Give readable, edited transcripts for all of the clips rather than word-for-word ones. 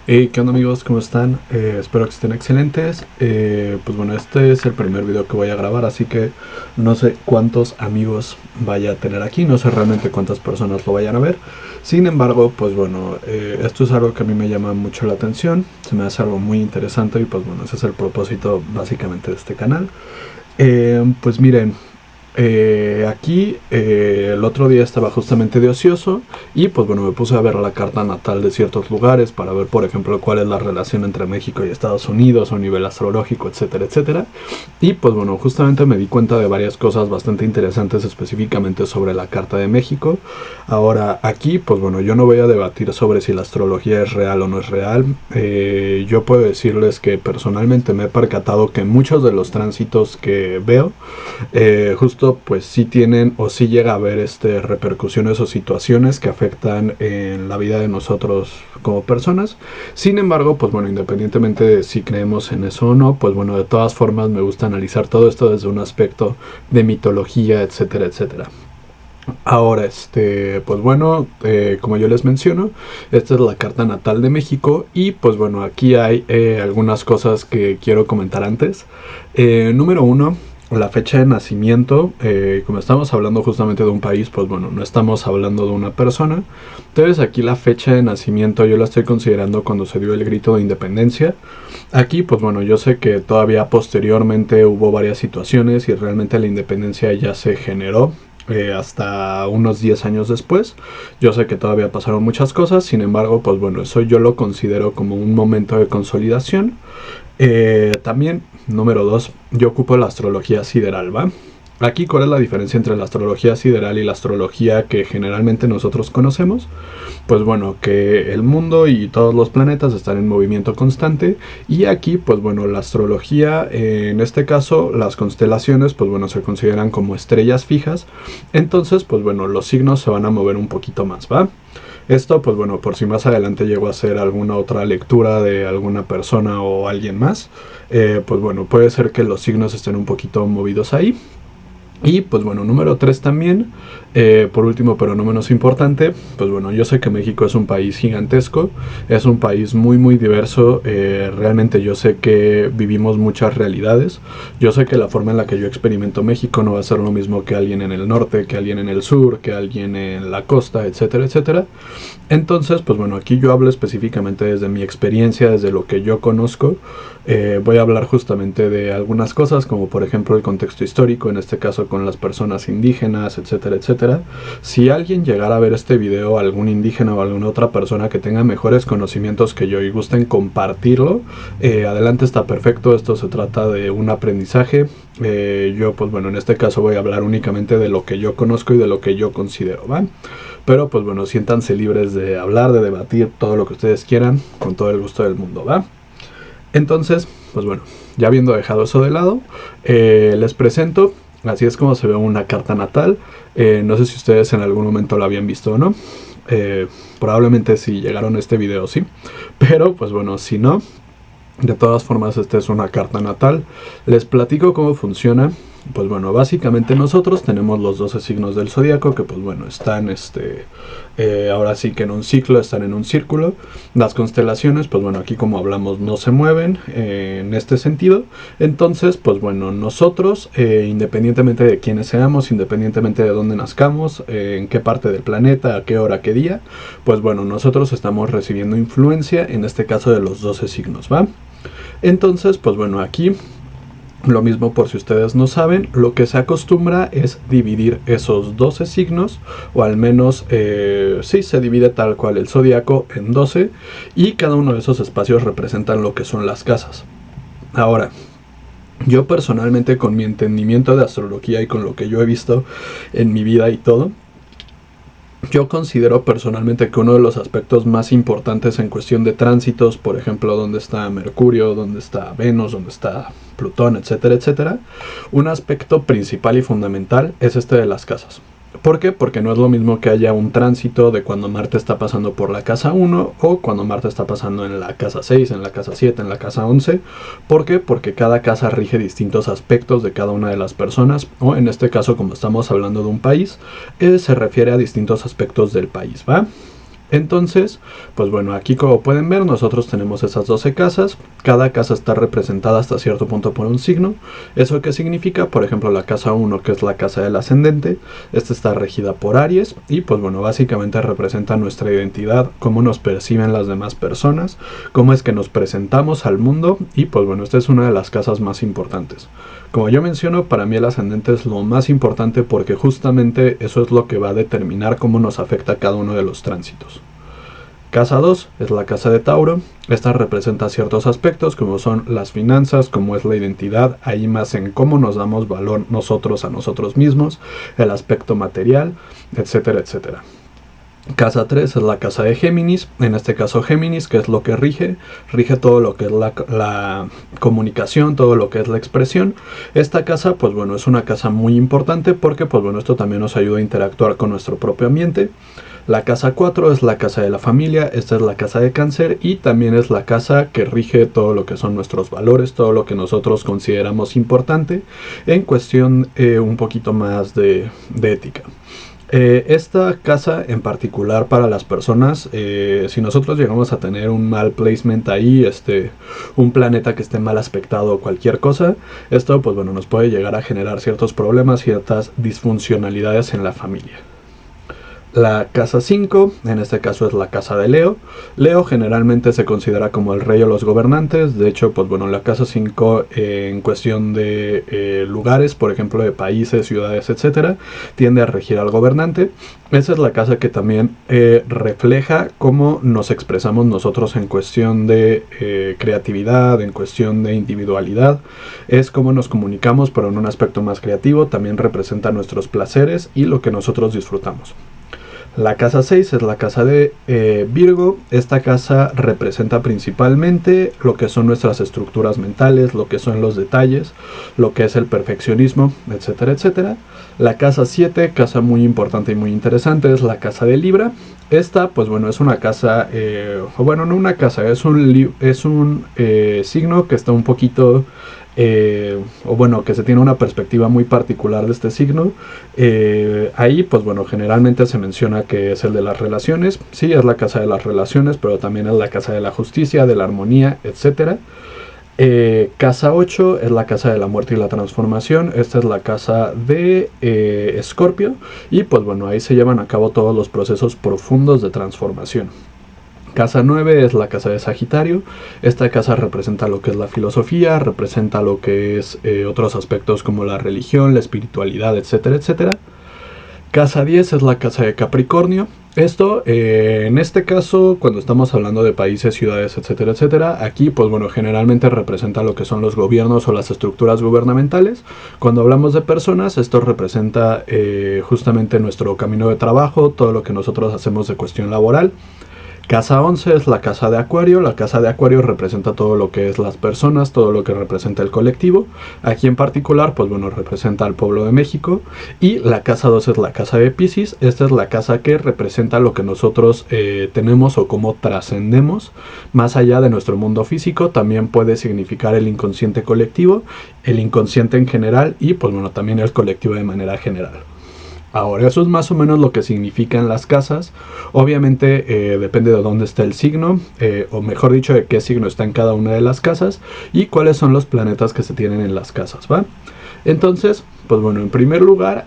Hey, ¿qué onda amigos? ¿Cómo están? Espero que estén excelentes. Pues bueno, este es el primer video que voy a grabar, así que no sé cuántos amigos vaya a tener aquí, no sé realmente cuántas personas lo vayan a ver. Sin embargo, pues bueno, esto es algo que a mí me llama mucho la atención, se me hace algo muy interesante y pues bueno, ese es el propósito básicamente de este canal. Pues miren, aquí el otro día estaba justamente de ocioso y pues bueno me puse a ver la carta natal de ciertos lugares para ver por ejemplo cuál es la relación entre México y Estados Unidos a nivel astrológico, etcétera, etcétera. Y pues bueno, justamente me di cuenta de varias cosas bastante interesantes específicamente sobre la carta de México. Ahora aquí pues bueno, yo no voy a debatir sobre si la astrología es real o no es real. Yo puedo decirles que personalmente me he percatado que muchos de los tránsitos que veo justo pues sí tienen o sí llega a haber repercusiones o situaciones que afectan en la vida de nosotros como personas. Sin embargo, pues bueno, independientemente de si creemos en eso o no, pues bueno, de todas formas me gusta analizar todo esto desde un aspecto de mitología, etcétera, etcétera. Ahora, pues bueno, como yo les menciono, esta es la carta natal de México y pues bueno, aquí hay algunas cosas que quiero comentar antes. Número uno, la fecha de nacimiento. Como estamos hablando justamente de un país, pues bueno, no estamos hablando de una persona. Entonces aquí la fecha de nacimiento yo la estoy considerando cuando se dio el grito de independencia. Aquí, pues bueno, yo sé que todavía posteriormente hubo varias situaciones y realmente la independencia ya se generó hasta unos 10 años después. Yo sé que todavía pasaron muchas cosas, sin embargo, pues bueno, eso yo lo considero como un momento de consolidación. También, número 2, yo ocupo la astrología sideral, ¿va? Aquí, ¿cuál es la diferencia entre la astrología sideral y la astrología que generalmente nosotros conocemos? Pues bueno, que el mundo y todos los planetas están en movimiento constante y aquí, pues bueno, la astrología, en este caso, las constelaciones, pues bueno, se consideran como estrellas fijas, entonces, pues bueno, los signos se van a mover un poquito más, ¿va? Esto, pues bueno, por si más adelante llego a hacer alguna otra lectura de alguna persona o alguien más, pues bueno, puede ser que los signos estén un poquito movidos ahí. Y pues bueno, número 3 también, por último pero no menos importante, pues bueno, yo sé que México es un país gigantesco, es un país muy muy diverso, realmente yo sé que vivimos muchas realidades, yo sé que la forma en la que yo experimento México no va a ser lo mismo que alguien en el norte, que alguien en el sur, que alguien en la costa, etcétera, etcétera. Entonces, pues bueno, aquí yo hablo específicamente desde mi experiencia, desde lo que yo conozco. Voy a hablar justamente de algunas cosas, como por ejemplo el contexto histórico, en este caso con las personas indígenas, etcétera, etcétera. Si alguien llegara a ver este video, algún indígena o alguna otra persona que tenga mejores conocimientos que yo y gusten compartirlo, adelante, está perfecto. Esto se trata de un aprendizaje. Yo, pues bueno, en este caso voy a hablar únicamente de lo que yo conozco y de lo que yo considero, ¿va? Pero pues bueno, siéntanse libres de hablar, de debatir todo lo que ustedes quieran, con todo el gusto del mundo, ¿va? Entonces, pues bueno, ya habiendo dejado eso de lado, les presento, así es como se ve una carta natal. No sé si ustedes en algún momento la habían visto o no. Probablemente si llegaron a este video sí, pero pues bueno, si no, de todas formas, esta es una carta natal. Les platico cómo funciona. Pues bueno, básicamente nosotros tenemos los 12 signos del zodiaco que pues bueno, están ahora sí que en un ciclo, están en un círculo. Las constelaciones, pues bueno, aquí como hablamos no se mueven en este sentido. Entonces, pues bueno, nosotros, independientemente de quiénes seamos, independientemente de dónde nazcamos, en qué parte del planeta, a qué hora, qué día, pues bueno, nosotros estamos recibiendo influencia, en este caso de los 12 signos, ¿va? Entonces, pues bueno, aquí lo mismo por si ustedes no saben, lo que se acostumbra es dividir esos 12 signos, o al menos sí se divide tal cual el zodiaco en 12 y cada uno de esos espacios representan lo que son las casas. Ahora, yo personalmente con mi entendimiento de astrología y con lo que yo he visto en mi vida y todo, yo considero personalmente que uno de los aspectos más importantes en cuestión de tránsitos, por ejemplo, dónde está Mercurio, dónde está Venus, dónde está Plutón, etcétera, etcétera, un aspecto principal y fundamental es este de las casas. ¿Por qué? Porque no es lo mismo que haya un tránsito de cuando Marte está pasando por la casa 1 o cuando Marte está pasando en la casa 6, en la casa 7, en la casa 11. ¿Por qué? Porque cada casa rige distintos aspectos de cada una de las personas, o en este caso, como estamos hablando de un país, se refiere a distintos aspectos del país, ¿va? Entonces, pues bueno, aquí como pueden ver, nosotros tenemos esas 12 casas. Cada casa está representada hasta cierto punto por un signo. ¿Eso qué significa? Por ejemplo, la casa 1, que es la casa del ascendente, esta está regida por Aries y pues bueno, básicamente representa nuestra identidad, cómo nos perciben las demás personas, cómo es que nos presentamos al mundo y pues bueno, esta es una de las casas más importantes. Como yo menciono, para mí el ascendente es lo más importante porque justamente eso es lo que va a determinar cómo nos afecta cada uno de los tránsitos. Casa 2 es la casa de Tauro. Esta representa ciertos aspectos como son las finanzas, como es la identidad, ahí más en cómo nos damos valor nosotros a nosotros mismos, el aspecto material, etcétera, etcétera. Casa 3 es la casa de Géminis, en este caso Géminis, que es lo que rige todo lo que es la comunicación, todo lo que es la expresión. Esta casa, pues bueno, es una casa muy importante porque, pues bueno, esto también nos ayuda a interactuar con nuestro propio ambiente. La casa 4 es la casa de la familia, esta es la casa de Cáncer y también es la casa que rige todo lo que son nuestros valores, todo lo que nosotros consideramos importante en cuestión un poquito más de ética. Esta casa en particular para las personas, si nosotros llegamos a tener un mal placement ahí, un planeta que esté mal aspectado o cualquier cosa, esto pues bueno nos puede llegar a generar ciertos problemas, ciertas disfuncionalidades en la familia. La casa 5, en este caso es la casa de Leo. Leo generalmente se considera como el rey o los gobernantes. De hecho, pues bueno, la casa 5 en cuestión de lugares, por ejemplo, de países, ciudades, etcétera, tiende a regir al gobernante. Esa es la casa que también refleja cómo nos expresamos nosotros en cuestión de creatividad, en cuestión de individualidad. Es cómo nos comunicamos, pero en un aspecto más creativo. También representa nuestros placeres y lo que nosotros disfrutamos. La casa 6 es la casa de Virgo. Esta casa representa principalmente lo que son nuestras estructuras mentales, lo que son los detalles, lo que es el perfeccionismo, etcétera, etcétera. La casa 7, casa muy importante y muy interesante, es la casa de Libra. Esta, pues bueno, es una casa, o bueno, no una casa, es un signo que está un poquito... o bueno, que se tiene una perspectiva muy particular de este signo. Ahí, pues bueno, generalmente se menciona que es el de las relaciones. Sí, es la casa de las relaciones, pero también es la casa de la justicia, de la armonía, etc. Casa 8 es la casa de la muerte y la transformación. Esta es la casa de Escorpio. Y pues bueno, ahí se llevan a cabo todos los procesos profundos de transformación. Casa 9 es la casa de Sagitario. Esta casa representa lo que es la filosofía, representa lo que es otros aspectos como la religión, la espiritualidad, etcétera, etcétera. Casa 10 es la casa de Capricornio. Esto, en este caso, cuando estamos hablando de países, ciudades, etcétera, etcétera, aquí, pues bueno, generalmente representa lo que son los gobiernos o las estructuras gubernamentales. Cuando hablamos de personas, esto representa justamente nuestro camino de trabajo, todo lo que nosotros hacemos de cuestión laboral. Casa 11 es la casa de Acuario. La casa de Acuario representa todo lo que es las personas, todo lo que representa el colectivo. Aquí en particular, pues bueno, representa al pueblo de México. Y la casa 12 es la casa de Piscis. Esta es la casa que representa lo que nosotros tenemos o cómo trascendemos más allá de nuestro mundo físico. También puede significar el inconsciente colectivo, el inconsciente en general y pues bueno, también el colectivo de manera general. Ahora, eso es más o menos lo que significan las casas. Obviamente depende de dónde está el signo, o mejor dicho, de qué signo está en cada una de las casas y cuáles son los planetas que se tienen en las casas, ¿va? Entonces, pues bueno, en primer lugar,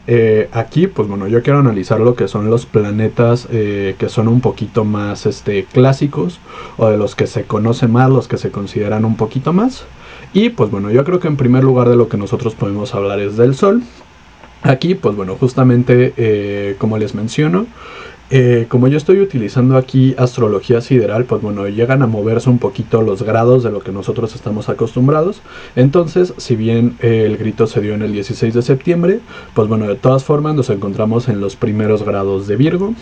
aquí, pues bueno, yo quiero analizar lo que son los planetas que son un poquito más clásicos, o de los que se conoce más, los que se consideran un poquito más. Y pues bueno, yo creo que en primer lugar de lo que nosotros podemos hablar es del Sol. Aquí, pues bueno, justamente como les menciono, como yo estoy utilizando aquí astrología sideral, pues bueno, llegan a moverse un poquito los grados de lo que nosotros estamos acostumbrados. Entonces, si bien el grito se dio en el 16 de septiembre, pues bueno, de todas formas nos encontramos en los primeros grados de Virgo.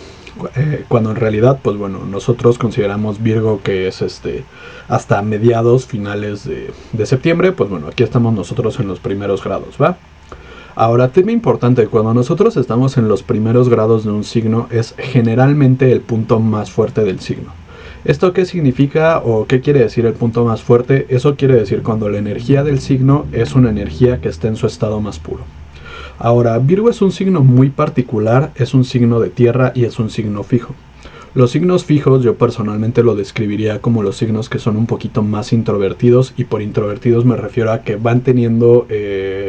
Cuando en realidad, pues bueno, nosotros consideramos Virgo que es hasta mediados, finales de septiembre. Pues bueno, aquí estamos nosotros en los primeros grados, ¿va? Ahora, tema importante, cuando nosotros estamos en los primeros grados de un signo es generalmente el punto más fuerte del signo. ¿Esto qué significa o qué quiere decir el punto más fuerte? Eso quiere decir cuando la energía del signo es una energía que está en su estado más puro. Ahora, Virgo es un signo muy particular, es un signo de tierra y es un signo fijo. Los signos fijos yo personalmente lo describiría como los signos que son un poquito más introvertidos, y por introvertidos me refiero a que van teniendo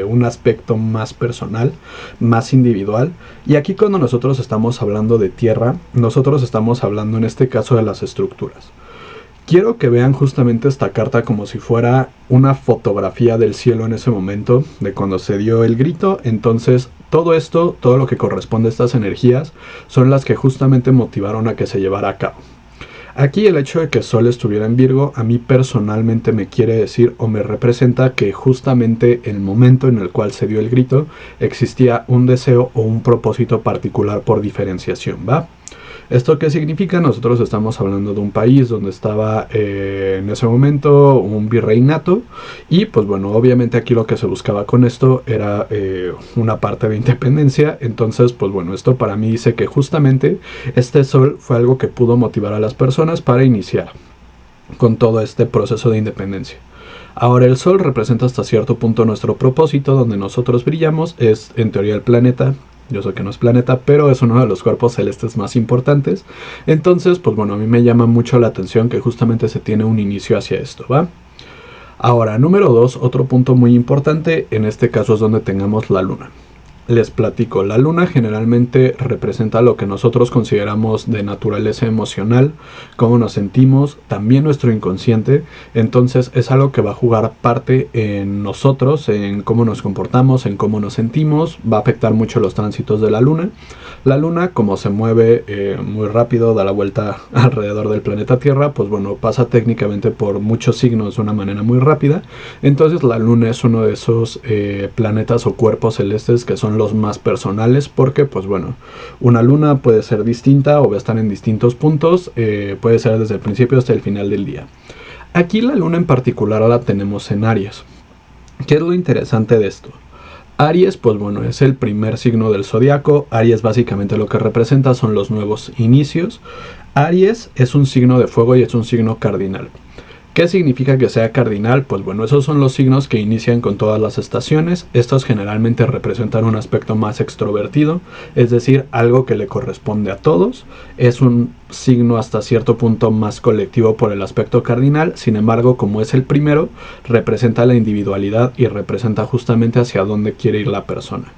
un aspecto más personal, más individual. Y aquí cuando nosotros estamos hablando de tierra, nosotros estamos hablando en este caso de las estructuras. Quiero que vean justamente esta carta como si fuera una fotografía del cielo en ese momento, de cuando se dio el grito. Entonces todo esto, todo lo que corresponde a estas energías, son las que justamente motivaron a que se llevara a cabo. Aquí el hecho de que Sol estuviera en Virgo a mí personalmente me quiere decir o me representa que justamente el momento en el cual se dio el grito existía un deseo o un propósito particular por diferenciación, ¿va? ¿Esto qué significa? Nosotros estamos hablando de un país donde estaba en ese momento un virreinato, y pues bueno, obviamente aquí lo que se buscaba con esto era una parte de independencia. Entonces pues bueno, esto para mí dice que justamente este sol fue algo que pudo motivar a las personas para iniciar con todo este proceso de independencia. Ahora el sol representa hasta cierto punto nuestro propósito, donde nosotros brillamos, es en teoría el planeta. Yo sé que no es planeta, pero es uno de los cuerpos celestes más importantes. Entonces, pues bueno, a mí me llama mucho la atención que justamente se tiene un inicio hacia esto, ¿va? Ahora, número 2, otro punto muy importante, en este caso es donde tengamos la luna. Les platico, la luna generalmente representa lo que nosotros consideramos de naturaleza emocional, cómo nos sentimos, también nuestro inconsciente. Entonces es algo que va a jugar parte en nosotros, en cómo nos comportamos, en cómo nos sentimos. Va a afectar mucho los tránsitos de la luna. La luna, como se mueve muy rápido, da la vuelta alrededor del planeta Tierra, pues bueno, pasa técnicamente por muchos signos de una manera muy rápida. Entonces la luna es uno de esos planetas o cuerpos celestes que son los más personales, porque pues bueno, una luna puede ser distinta o va a estar en distintos puntos, puede ser desde el principio hasta el final del día. Aquí la luna en particular la tenemos en Aries. ¿Qué es lo interesante de esto? Aries, pues bueno, es el primer signo del zodiaco. Aries básicamente lo que representa son los nuevos inicios. Aries es un signo de fuego y es un signo cardinal. ¿Qué significa que sea cardinal? Pues bueno, esos son los signos que inician con todas las estaciones. Estos generalmente representan un aspecto más extrovertido, es decir, algo que le corresponde a todos. Es un signo hasta cierto punto más colectivo por el aspecto cardinal. Sin embargo, como es el primero, representa la individualidad y representa justamente hacia dónde quiere ir la persona.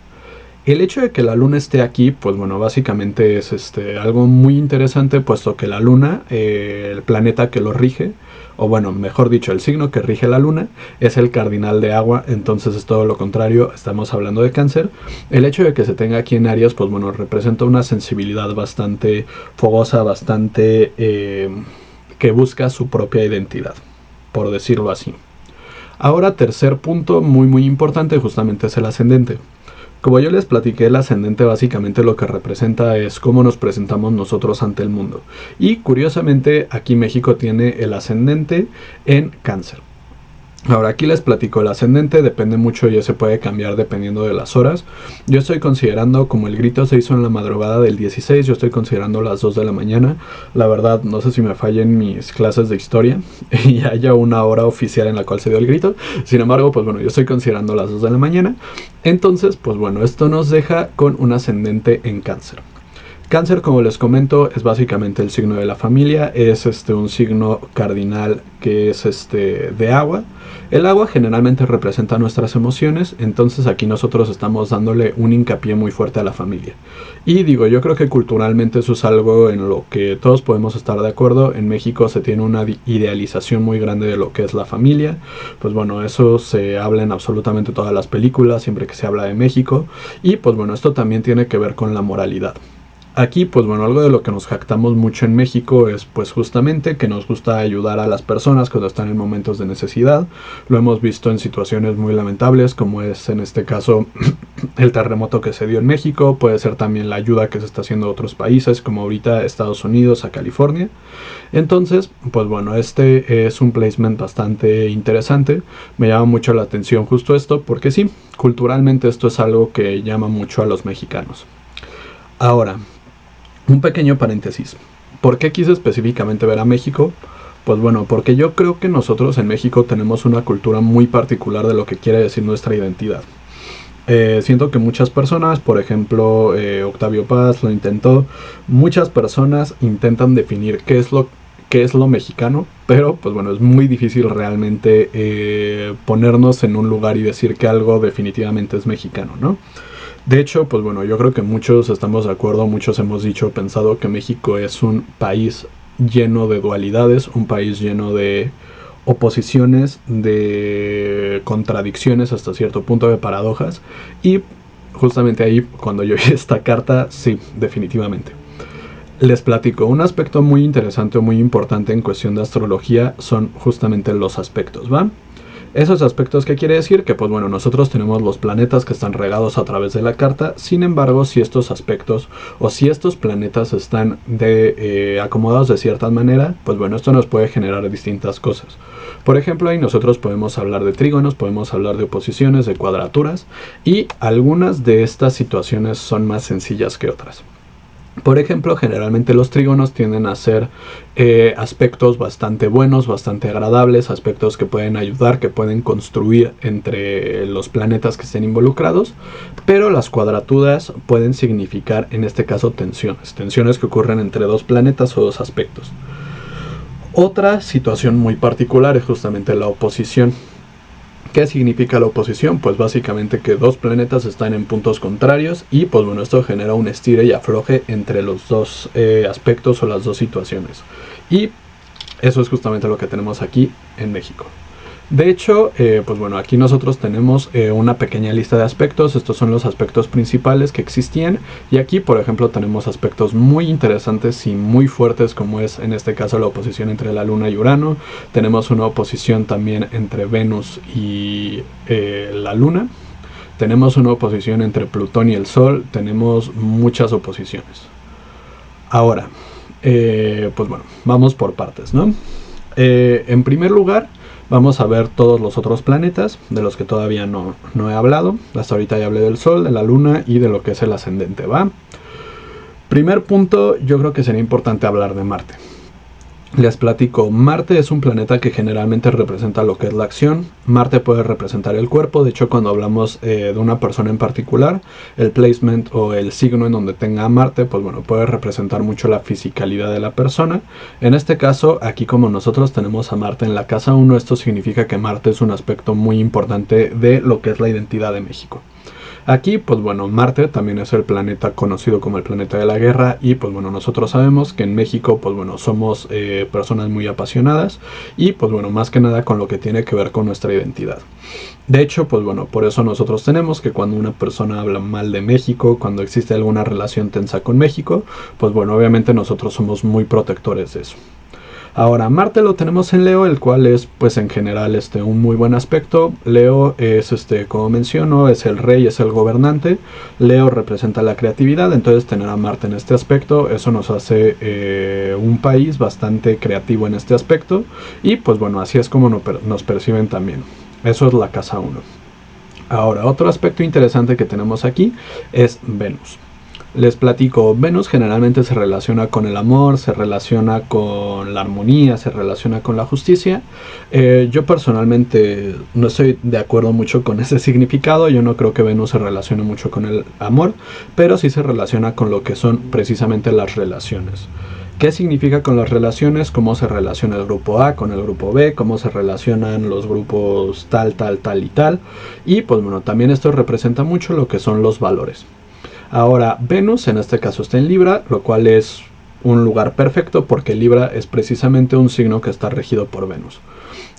El hecho de que la luna esté aquí, pues bueno, básicamente es algo muy interesante, puesto que la luna, el planeta que lo rige, o bueno, mejor dicho, el signo que rige la luna, es el cardinal de agua. Entonces es todo lo contrario, estamos hablando de Cáncer. El hecho de que se tenga aquí en Aries, pues bueno, representa una sensibilidad bastante fogosa, bastante que busca su propia identidad, por decirlo así. Ahora, tercer punto muy importante, justamente es el ascendente. Como yo les platiqué, el ascendente básicamente lo que representa es cómo nos presentamos nosotros ante el mundo. Y curiosamente aquí México tiene el ascendente en Cáncer. Ahora aquí les platico, el ascendente depende mucho y se puede cambiar dependiendo de las horas. Yo estoy considerando, como el grito se hizo en la madrugada del 16, yo estoy considerando las 2 de la mañana. La verdad, no sé si me fallen mis clases de historia y haya una hora oficial en la cual se dio el grito. Sin embargo, pues bueno, yo estoy considerando las 2 de la mañana. Entonces, pues bueno, esto nos deja con un ascendente en Cáncer. Cáncer, como les comento, es básicamente el signo de la familia, es un signo cardinal que es de agua. El agua generalmente representa nuestras emociones, entonces aquí nosotros estamos dándole un hincapié muy fuerte a la familia. Y digo, yo creo que culturalmente eso es algo en lo que todos podemos estar de acuerdo. En México se tiene una idealización muy grande de lo que es la familia. Pues bueno, eso se habla en absolutamente todas las películas, siempre que se habla de México. Y pues bueno, esto también tiene que ver con la moralidad. Aquí, pues bueno, algo de lo que nos jactamos mucho en México es pues justamente que nos gusta ayudar a las personas cuando están en momentos de necesidad. Lo hemos visto en situaciones muy lamentables, como es en este caso el terremoto que se dio en México. Puede ser también la ayuda que se está haciendo a otros países, como ahorita Estados Unidos, a California. Entonces, pues bueno, este es un placement bastante interesante. Me llama mucho la atención justo esto, porque sí, culturalmente esto es algo que llama mucho a los mexicanos. Ahora, un pequeño paréntesis. ¿Por qué quise específicamente ver a México? Pues bueno, porque yo creo que nosotros en México tenemos una cultura muy particular de lo que quiere decir nuestra identidad. Siento que muchas personas, por ejemplo, Octavio Paz lo intentó, muchas personas intentan definir qué es lo mexicano, pero pues bueno, es muy difícil realmente ponernos en un lugar y decir que algo definitivamente es mexicano, ¿no? De hecho, pues bueno, yo creo que muchos estamos de acuerdo, muchos hemos dicho, pensado que México es un país lleno de dualidades, un país lleno de oposiciones, de contradicciones hasta cierto punto, de paradojas, y justamente ahí cuando yo vi esta carta, sí, definitivamente. Les platico, un aspecto muy interesante o muy importante en cuestión de astrología son justamente los aspectos, ¿va? Esos aspectos, ¿qué quiere decir? Que pues bueno, nosotros tenemos los planetas que están regados a través de la carta. Sin embargo, si estos aspectos o si estos planetas están acomodados de cierta manera, pues bueno, esto nos puede generar distintas cosas. Por ejemplo, ahí nosotros podemos hablar de trígonos, podemos hablar de oposiciones, de cuadraturas, y algunas de estas situaciones son más sencillas que otras. Por ejemplo, generalmente los trígonos tienden a ser aspectos bastante buenos, bastante agradables, aspectos que pueden ayudar, que pueden construir entre los planetas que estén involucrados, pero las cuadraturas pueden significar, en este caso, tensiones que ocurren entre dos planetas o dos aspectos. Otra situación muy particular es justamente la oposición. ¿Qué significa la oposición? Pues básicamente que dos planetas están en puntos contrarios y pues bueno, esto genera un estire y afloje entre los dos aspectos o las dos situaciones. Y eso es justamente lo que tenemos aquí en México. De hecho, pues bueno, aquí nosotros tenemos una pequeña lista de aspectos. Estos son los aspectos principales que existían. Y aquí, por ejemplo, tenemos aspectos muy interesantes y muy fuertes, como es en este caso la oposición entre la Luna y Urano. Tenemos una oposición también entre Venus y la Luna. Tenemos una oposición entre Plutón y el Sol. Tenemos muchas oposiciones. Ahora, pues bueno, vamos por partes, ¿no? En primer lugar, vamos a ver todos los otros planetas, de los que todavía no he hablado. Hasta ahorita ya hablé del Sol, de la Luna y de lo que es el ascendente, ¿va? Primer punto, yo creo que sería importante hablar de Marte. Les platico, Marte es un planeta que generalmente representa lo que es la acción. Marte puede representar el cuerpo. De hecho, cuando hablamos de una persona en particular, el placement o el signo en donde tenga Marte, pues bueno, puede representar mucho la fisicalidad de la persona. En este caso, aquí como nosotros tenemos a Marte en la casa 1, esto significa que Marte es un aspecto muy importante de lo que es la identidad de México. Aquí, pues bueno, Marte también es el planeta conocido como el planeta de la guerra y pues bueno, nosotros sabemos que en México, pues bueno, somos personas muy apasionadas y pues bueno, más que nada con lo que tiene que ver con nuestra identidad. De hecho, pues bueno, por eso nosotros tenemos que cuando una persona habla mal de México, cuando existe alguna relación tensa con México, pues bueno, obviamente nosotros somos muy protectores de eso. Ahora, Marte lo tenemos en Leo, el cual es, pues en general, un muy buen aspecto. Leo es, como menciono, es el rey, es el gobernante. Leo representa la creatividad, entonces tener a Marte en este aspecto, eso nos hace un país bastante creativo en este aspecto. Y pues bueno, así es como nos perciben también. Eso es la casa 1. Ahora, otro aspecto interesante que tenemos aquí es Venus. Les platico, Venus generalmente se relaciona con el amor, se relaciona con la armonía, se relaciona con la justicia. Yo personalmente no estoy de acuerdo mucho con ese significado, yo no creo que Venus se relacione mucho con el amor, pero sí se relaciona con lo que son precisamente las relaciones. ¿Qué significa con las relaciones? ¿Cómo se relaciona el grupo A con el grupo B? ¿Cómo se relacionan los grupos tal, tal, tal y tal? Y pues bueno, también esto representa mucho lo que son los valores. Ahora, Venus en este caso está en Libra, lo cual es un lugar perfecto porque Libra es precisamente un signo que está regido por Venus.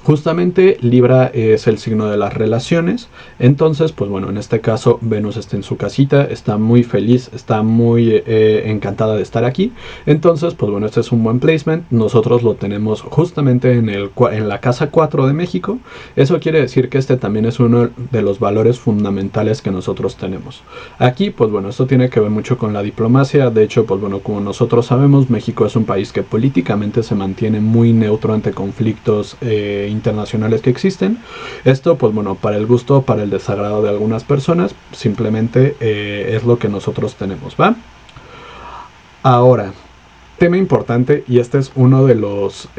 Justamente Libra es el signo de las relaciones, entonces pues bueno, en este caso Venus está en su casita, está muy feliz, está muy encantada de estar aquí, entonces pues bueno, este es un buen placement, nosotros lo tenemos justamente en la casa 4 de México. Eso quiere decir que este también es uno de los valores fundamentales que nosotros tenemos. Aquí pues bueno, esto tiene que ver mucho con la diplomacia, de hecho pues bueno, como nosotros sabemos, México es un país que políticamente se mantiene muy neutro ante conflictos internacionales que existen. Esto pues bueno, para el gusto, para el desagrado de algunas personas, simplemente es lo que nosotros tenemos, ¿va? Ahora, tema importante, y este es uno de los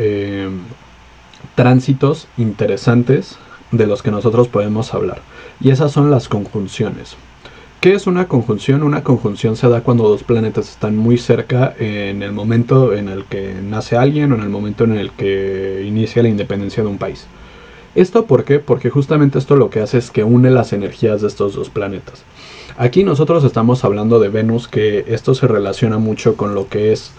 tránsitos interesantes de los que nosotros podemos hablar. y esas son las conjunciones. ¿Qué es una conjunción? Una conjunción se da cuando dos planetas están muy cerca en el momento en el que nace alguien o en el momento en el que inicia la independencia de un país. ¿Esto por qué? Porque justamente esto lo que hace es que une las energías de estos dos planetas. Aquí nosotros estamos hablando de Venus, que esto se relaciona mucho con lo que es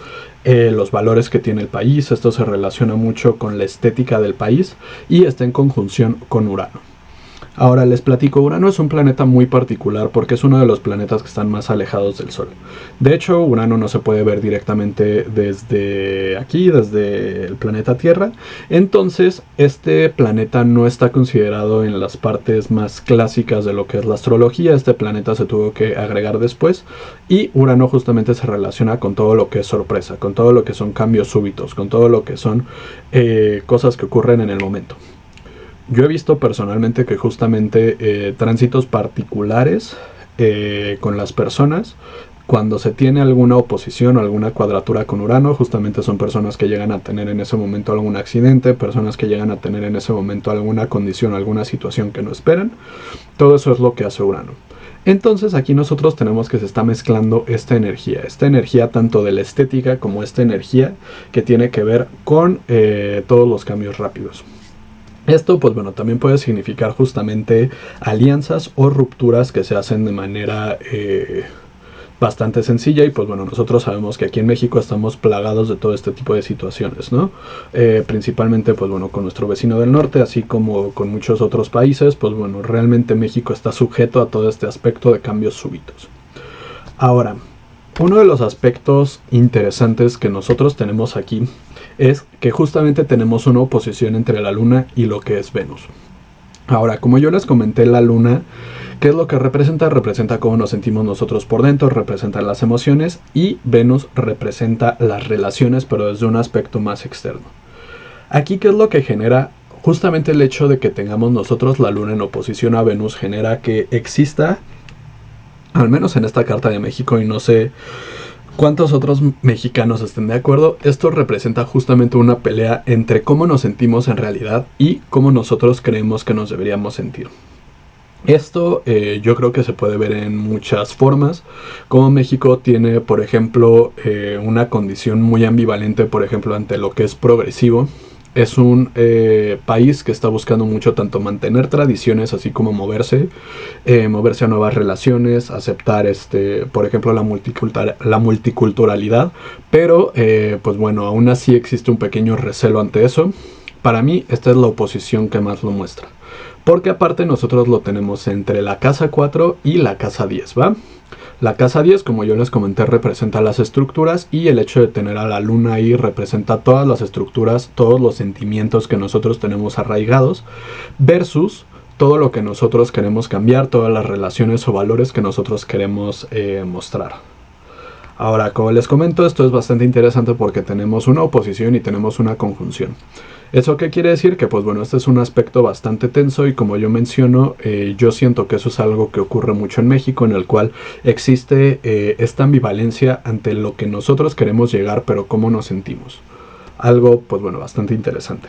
los valores que tiene el país, esto se relaciona mucho con la estética del país y está en conjunción con Urano. Ahora les platico, Urano es un planeta muy particular porque es uno de los planetas que están más alejados del Sol. De hecho, Urano no se puede ver directamente desde aquí, desde el planeta Tierra. Entonces, este planeta no está considerado en las partes más clásicas de lo que es la astrología. Este planeta se tuvo que agregar después y Urano justamente se relaciona con todo lo que es sorpresa, con todo lo que son cambios súbitos, con todo lo que son cosas que ocurren en el momento. Yo he visto personalmente que justamente tránsitos particulares con las personas, cuando se tiene alguna oposición o alguna cuadratura con Urano, justamente son personas que llegan a tener en ese momento algún accidente, personas que llegan a tener en ese momento alguna condición, alguna situación que no esperan. Todo eso es lo que hace Urano. Entonces aquí nosotros tenemos que se está mezclando esta energía tanto de la estética como esta energía que tiene que ver con todos los cambios rápidos. Esto, pues bueno, también puede significar justamente alianzas o rupturas que se hacen de manera bastante sencilla y pues bueno, nosotros sabemos que aquí en México estamos plagados de todo este tipo de situaciones, ¿no? Principalmente, pues bueno, con nuestro vecino del norte, así como con muchos otros países, pues bueno, realmente México está sujeto a todo este aspecto de cambios súbitos. Ahora, uno de los aspectos interesantes que nosotros tenemos aquí es que justamente tenemos una oposición entre la Luna y lo que es Venus. Ahora, como yo les comenté, la Luna, ¿qué es lo que representa? Representa cómo nos sentimos nosotros por dentro, representa las emociones, y Venus representa las relaciones, pero desde un aspecto más externo. Aquí, ¿qué es lo que genera? Justamente el hecho de que tengamos nosotros la Luna en oposición a Venus genera que exista, al menos en esta carta de México, y no sé ¿cuántos otros mexicanos estén de acuerdo? Esto representa justamente una pelea entre cómo nos sentimos en realidad y cómo nosotros creemos que nos deberíamos sentir. Esto yo creo que se puede ver en muchas formas, como México tiene, por ejemplo, una condición muy ambivalente, por ejemplo, ante lo que es progresivo. Es un país que está buscando mucho tanto mantener tradiciones, así como moverse a nuevas relaciones, aceptar, por ejemplo, la multiculturalidad, pero pues bueno, aún así existe un pequeño recelo ante eso. Para mí, esta es la oposición que más lo muestra, porque aparte nosotros lo tenemos entre la casa 4 y la casa 10, ¿va? La casa 10, como yo les comenté, representa las estructuras, y el hecho de tener a la Luna ahí representa todas las estructuras, todos los sentimientos que nosotros tenemos arraigados, versus todo lo que nosotros queremos cambiar, todas las relaciones o valores que nosotros queremos mostrar. Ahora, como les comento, esto es bastante interesante porque tenemos una oposición y tenemos una conjunción. ¿Eso qué quiere decir? Que pues bueno, este es un aspecto bastante tenso, y como yo menciono, yo siento que eso es algo que ocurre mucho en México, en el cual existe esta ambivalencia ante lo que nosotros queremos llegar, pero cómo nos sentimos. Algo pues bueno, bastante interesante.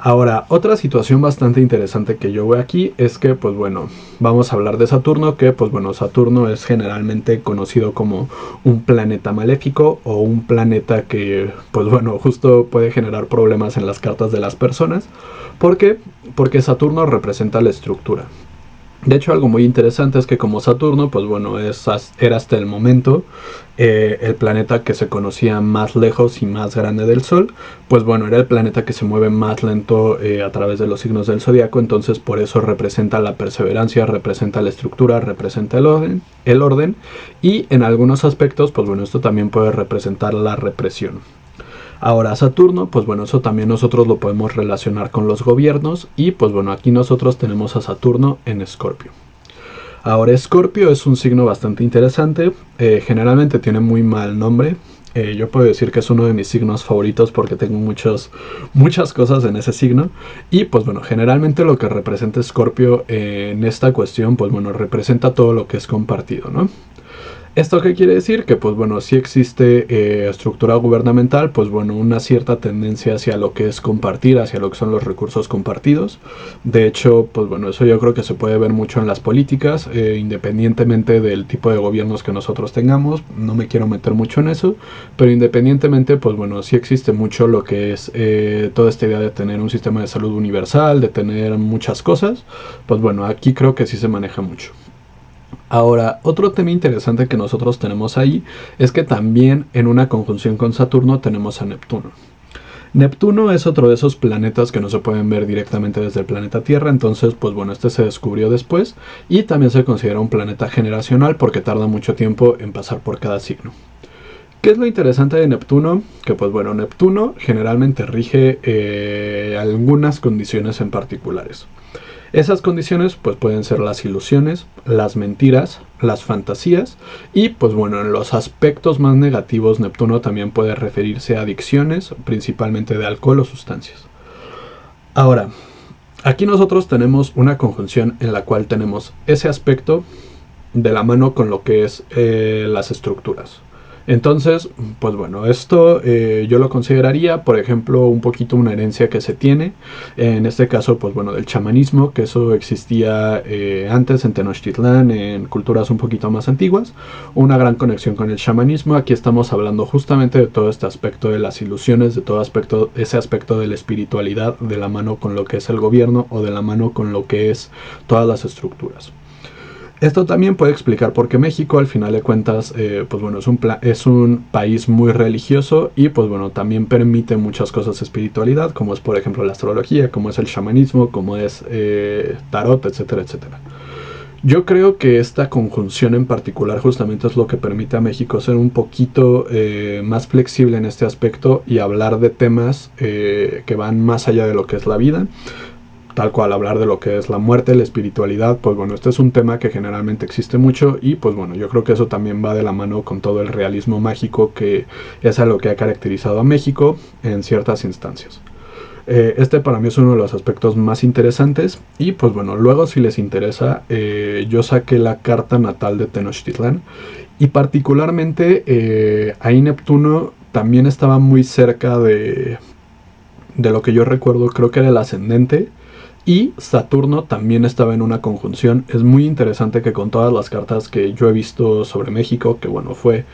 Ahora, otra situación bastante interesante que yo veo aquí es que, pues bueno, vamos a hablar de Saturno, que pues bueno, Saturno es generalmente conocido como un planeta maléfico, o un planeta que, pues bueno, justo puede generar problemas en las cartas de las personas. ¿Por qué? Porque Saturno representa la estructura. De hecho, algo muy interesante es que como Saturno, pues bueno, era hasta el momento el planeta que se conocía más lejos y más grande del Sol. Pues bueno, era el planeta que se mueve más lento a través de los signos del zodiaco. Entonces por eso representa la perseverancia, representa la estructura, representa el orden, y en algunos aspectos, pues bueno, esto también puede representar la represión. Ahora, Saturno, pues bueno, eso también nosotros lo podemos relacionar con los gobiernos, y pues bueno, aquí nosotros tenemos a Saturno en Escorpio. Ahora, Escorpio es un signo bastante interesante, generalmente tiene muy mal nombre. Yo puedo decir que es uno de mis signos favoritos porque tengo muchas cosas en ese signo. Y pues bueno, generalmente lo que representa Escorpio en esta cuestión, pues bueno, representa todo lo que es compartido, ¿no? ¿Esto qué quiere decir? Que pues bueno, sí existe estructura gubernamental, pues bueno, una cierta tendencia hacia lo que es compartir, hacia lo que son los recursos compartidos. De hecho, pues bueno, eso yo creo que se puede ver mucho en las políticas, independientemente del tipo de gobiernos que nosotros tengamos. No me quiero meter mucho en eso, pero independientemente, pues bueno, sí existe mucho lo que es toda esta idea de tener un sistema de salud universal, de tener muchas cosas. Pues bueno, aquí creo que sí se maneja mucho. Ahora, otro tema interesante que nosotros tenemos ahí es que también en una conjunción con Saturno tenemos a Neptuno. Neptuno es otro de esos planetas que no se pueden ver directamente desde el planeta Tierra, entonces pues bueno, este se descubrió después y también se considera un planeta generacional porque tarda mucho tiempo en pasar por cada signo. ¿Qué es lo interesante de Neptuno? Que pues bueno, Neptuno generalmente rige algunas condiciones en particulares. Esas condiciones pues pueden ser las ilusiones, las mentiras, las fantasías y pues bueno, en los aspectos más negativos Neptuno también puede referirse a adicciones, principalmente de alcohol o sustancias. Ahora, aquí nosotros tenemos una conjunción en la cual tenemos ese aspecto de la mano con lo que es las estructuras. Entonces, pues bueno, esto yo lo consideraría, por ejemplo, un poquito una herencia que se tiene, en este caso, pues bueno, del chamanismo, que eso existía antes en Tenochtitlán, en culturas un poquito más antiguas, una gran conexión con el chamanismo. Aquí estamos hablando justamente de todo este aspecto de las ilusiones, de todo aspecto, ese aspecto de la espiritualidad, de la mano con lo que es el gobierno o de la mano con lo que es todas las estructuras. Esto también puede explicar por qué México, al final de cuentas, pues bueno, es un país muy religioso y pues bueno, también permite muchas cosas de espiritualidad, como es por ejemplo la astrología, como es el chamanismo, como es tarot, etcétera, etcétera. Yo creo que esta conjunción en particular justamente es lo que permite a México ser un poquito más flexible en este aspecto y hablar de temas que van más allá de lo que es la vida, tal cual hablar de lo que es la muerte, la espiritualidad. Pues bueno, este es un tema que generalmente existe mucho y pues bueno, yo creo que eso también va de la mano con todo el realismo mágico que es a lo que ha caracterizado a México en ciertas instancias. Este para mí es uno de los aspectos más interesantes y pues bueno, luego si les interesa, yo saqué la carta natal de Tenochtitlán y particularmente ahí Neptuno también estaba muy cerca de lo que yo recuerdo, creo que era el ascendente. Y Saturno también estaba en una conjunción. Es muy interesante que con todas las cartas que yo he visto sobre México, que bueno, fue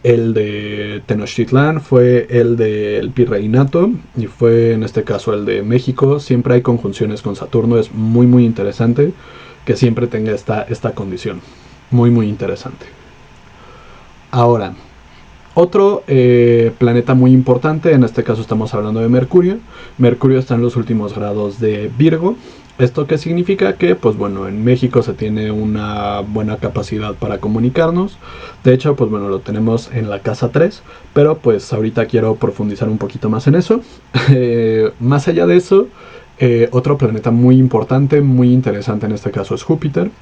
el de Tenochtitlán, fue el del Virreinato y fue en este caso el de México, siempre hay conjunciones con Saturno. Es muy muy interesante que siempre tenga esta condición. Muy muy interesante. Ahora, otro planeta muy importante, en este caso estamos hablando de Mercurio. Mercurio está en los últimos grados de Virgo. ¿Esto qué significa? Que, pues bueno, en México se tiene una buena capacidad para comunicarnos. De hecho, pues bueno, lo tenemos en la casa 3, pero pues ahorita quiero profundizar un poquito más en eso. Más allá de eso, otro planeta muy importante, muy interesante en este caso es Júpiter.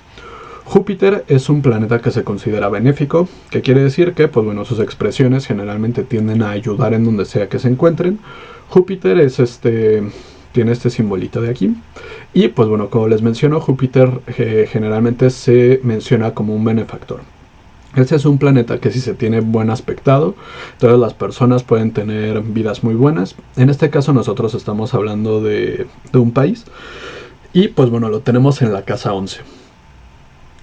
Júpiter es un planeta que se considera benéfico, que quiere decir que pues bueno, sus expresiones generalmente tienden a ayudar en donde sea que se encuentren. Júpiter es tiene este simbolito de aquí. Y pues bueno, como les menciono, Júpiter generalmente se menciona como un benefactor. Este es un planeta que si se tiene buen aspectado, todas las personas pueden tener vidas muy buenas. En este caso nosotros estamos hablando de un país. Y pues bueno, lo tenemos en la casa 11.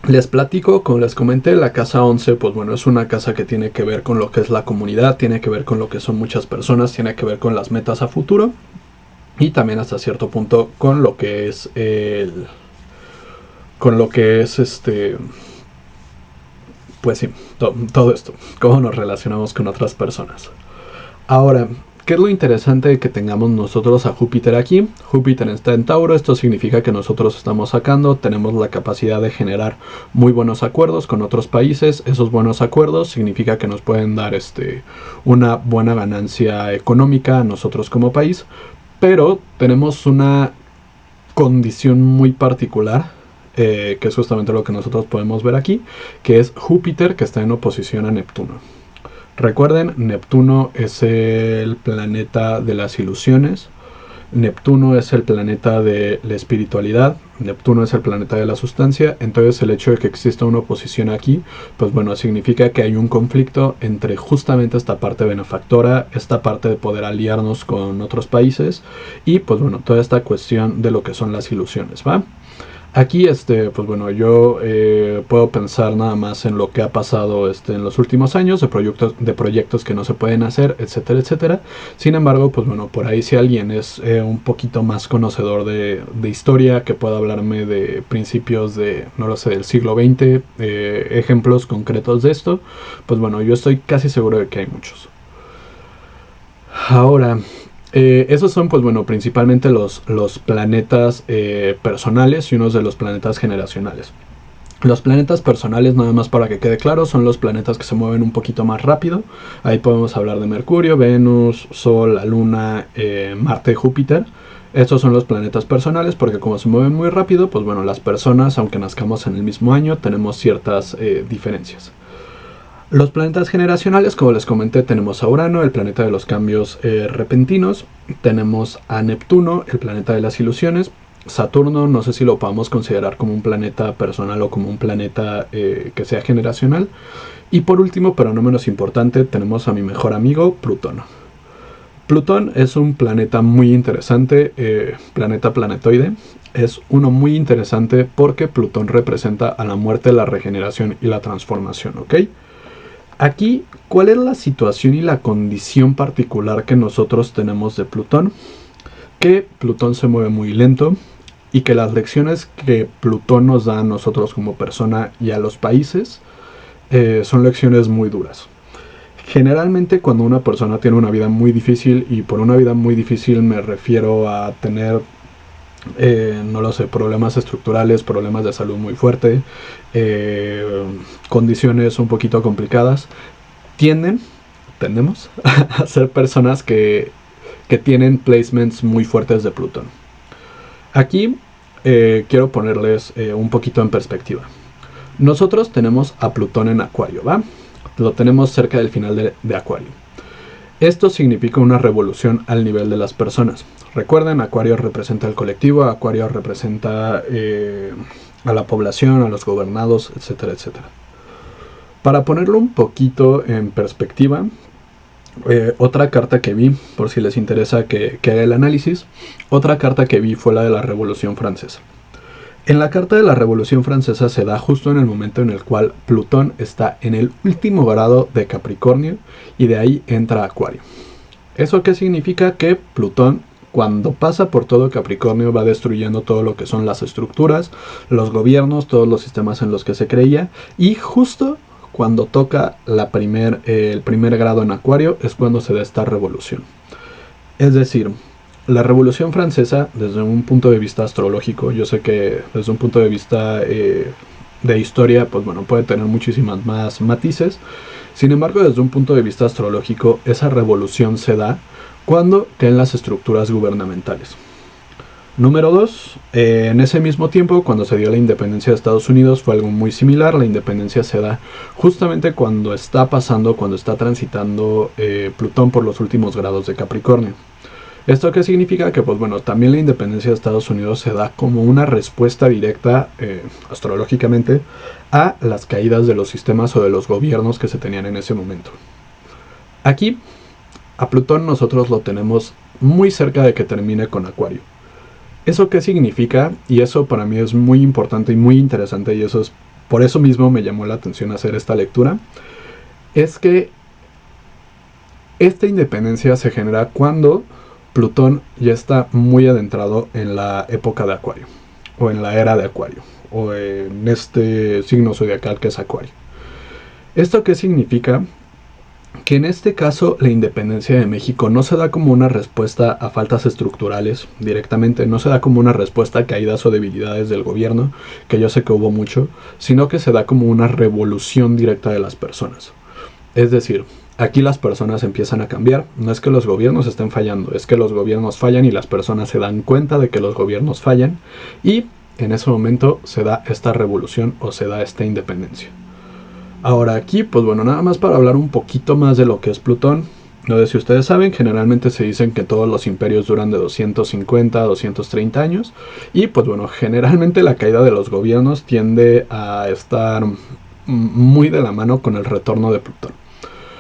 Les platico, como les comenté, la casa 11, pues bueno, es una casa que tiene que ver con lo que es la comunidad, tiene que ver con lo que son muchas personas, tiene que ver con las metas a futuro y también hasta cierto punto con lo que es pues sí, todo esto, cómo nos relacionamos con otras personas. Ahora, ¿qué es lo interesante de que tengamos nosotros a Júpiter aquí? Júpiter está en Tauro, esto significa que nosotros estamos sacando, tenemos la capacidad de generar muy buenos acuerdos con otros países. Esos buenos acuerdos significa que nos pueden dar una buena ganancia económica a nosotros como país, pero tenemos una condición muy particular, que es justamente lo que nosotros podemos ver aquí, que es Júpiter que está en oposición a Neptuno. Recuerden, Neptuno es el planeta de las ilusiones, Neptuno es el planeta de la espiritualidad, Neptuno es el planeta de la sustancia, entonces el hecho de que exista una oposición aquí, pues bueno, significa que hay un conflicto entre justamente esta parte benefactora, esta parte de poder aliarnos con otros países y pues bueno, toda esta cuestión de lo que son las ilusiones, ¿va? Aquí, pues bueno, yo puedo pensar nada más en lo que ha pasado en los últimos años, de proyectos que no se pueden hacer, etcétera, etcétera. Sin embargo, pues bueno, por ahí si alguien es un poquito más conocedor de historia, que pueda hablarme de principios de, no lo sé, del siglo XX, ejemplos concretos de esto, pues bueno, yo estoy casi seguro de que hay muchos. Ahora, esos son, pues bueno, principalmente los planetas personales y unos de los planetas generacionales. Los planetas personales, nada más para que quede claro, son los planetas que se mueven un poquito más rápido. Ahí podemos hablar de Mercurio, Venus, Sol, la Luna, Marte, Júpiter. Estos son los planetas personales porque como se mueven muy rápido, pues bueno, las personas, aunque nazcamos en el mismo año, tenemos ciertas diferencias. Los planetas generacionales, como les comenté, tenemos a Urano, el planeta de los cambios repentinos. Tenemos a Neptuno, el planeta de las ilusiones. Saturno, no sé si lo podamos considerar como un planeta personal o como un planeta que sea generacional. Y por último, pero no menos importante, tenemos a mi mejor amigo, Plutón. Plutón es un planeta muy interesante, planeta planetoide. Es uno muy interesante porque Plutón representa a la muerte, la regeneración y la transformación, ¿ok? Aquí, ¿cuál es la situación y la condición particular que nosotros tenemos de Plutón? Que Plutón se mueve muy lento y que las lecciones que Plutón nos da a nosotros como persona y a los países son lecciones muy duras. Generalmente cuando una persona tiene una vida muy difícil, y por una vida muy difícil me refiero a tener no lo sé, problemas estructurales, problemas de salud muy fuerte, condiciones un poquito complicadas, tendemos a ser personas que tienen placements muy fuertes de Plutón. Aquí quiero ponerles un poquito en perspectiva. Nosotros tenemos a Plutón en Acuario, ¿va? Lo tenemos cerca del final de Acuario. Esto significa una revolución al nivel de las personas. Recuerden, Acuario representa al colectivo, Acuario representa a la población, a los gobernados, etcétera, etcétera. Para ponerlo un poquito en perspectiva, otra carta que vi, por si les interesa que haga el análisis, otra carta que vi fue la de la Revolución Francesa. En la carta de la Revolución Francesa se da justo en el momento en el cual Plutón está en el último grado de Capricornio y de ahí entra Acuario. ¿Eso qué significa? Que Plutón, cuando pasa por todo Capricornio, va destruyendo todo lo que son las estructuras, los gobiernos, todos los sistemas en los que se creía, y justo cuando toca el primer grado en Acuario es cuando se da esta revolución. Es decir, la Revolución Francesa, desde un punto de vista astrológico, yo sé que desde un punto de vista de historia, pues bueno, puede tener muchísimas más matices. Sin embargo, desde un punto de vista astrológico, esa revolución se da cuando caen las estructuras gubernamentales. Número 2, en ese mismo tiempo, cuando se dio la independencia de Estados Unidos, fue algo muy similar. La independencia se da justamente cuando está transitando Plutón por los últimos grados de Capricornio. ¿Esto qué significa? Que pues bueno, también la independencia de Estados Unidos se da como una respuesta directa, astrológicamente, a las caídas de los sistemas o de los gobiernos que se tenían en ese momento. Aquí, a Plutón nosotros lo tenemos muy cerca de que termine con Acuario. ¿Eso qué significa? Y eso para mí es muy importante y muy interesante, y por eso mismo me llamó la atención hacer esta lectura. Es que esta independencia se genera cuando Plutón ya está muy adentrado en la época de Acuario, o en la era de Acuario, o en este signo zodiacal que es Acuario. ¿Esto qué significa? Que en este caso la independencia de México no se da como una respuesta a faltas estructurales directamente, no se da como una respuesta a caídas o debilidades del gobierno, que yo sé que hubo mucho, sino que se da como una revolución directa de las personas. Es decir, aquí las personas empiezan a cambiar. No es que los gobiernos estén fallando, es que los gobiernos fallan y las personas se dan cuenta de que los gobiernos fallan, y en ese momento se da esta revolución o se da esta independencia. Ahora aquí, pues bueno, nada más para hablar un poquito más de lo que es Plutón. No sé si ustedes saben, generalmente se dicen que todos los imperios duran de 250 a 230 años. Y pues bueno, generalmente la caída de los gobiernos tiende a estar muy de la mano con el retorno de Plutón.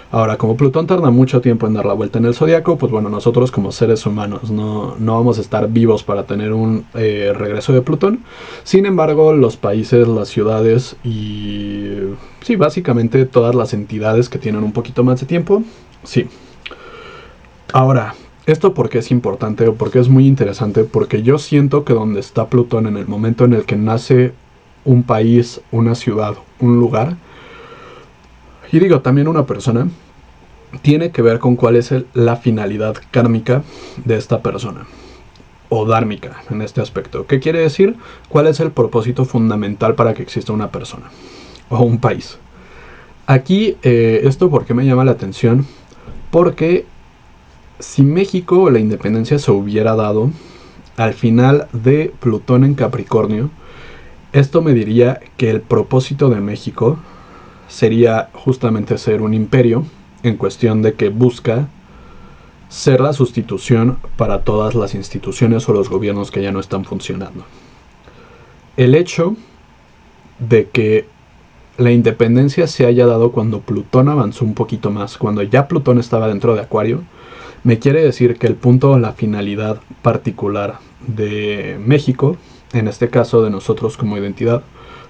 Ahora, como Plutón tarda mucho tiempo en dar la vuelta en el zodiaco, pues bueno, nosotros como seres humanos no vamos a estar vivos para tener un regreso de Plutón. Sin embargo, los países, las ciudades y sí, básicamente todas las entidades que tienen un poquito más de tiempo, sí. Ahora, ¿esto por qué es importante o por qué es muy interesante? Porque yo siento que donde está Plutón en el momento en el que nace un país, una ciudad, un lugar, y digo también una persona, tiene que ver con cuál es la finalidad kármica de esta persona, o dármica en este aspecto. ¿Qué quiere decir? ¿Cuál es el propósito fundamental para que exista una persona o un país? Aquí, esto por qué me llama la atención, porque si México o la independencia se hubiera dado al final de Plutón en Capricornio, esto me diría que el propósito de México sería justamente ser un imperio, en cuestión de que busca ser la sustitución para todas las instituciones o los gobiernos que ya no están funcionando. El hecho de que la independencia se haya dado cuando Plutón avanzó un poquito más, cuando ya Plutón estaba dentro de Acuario, me quiere decir que el punto o la finalidad particular de México, en este caso de nosotros como identidad,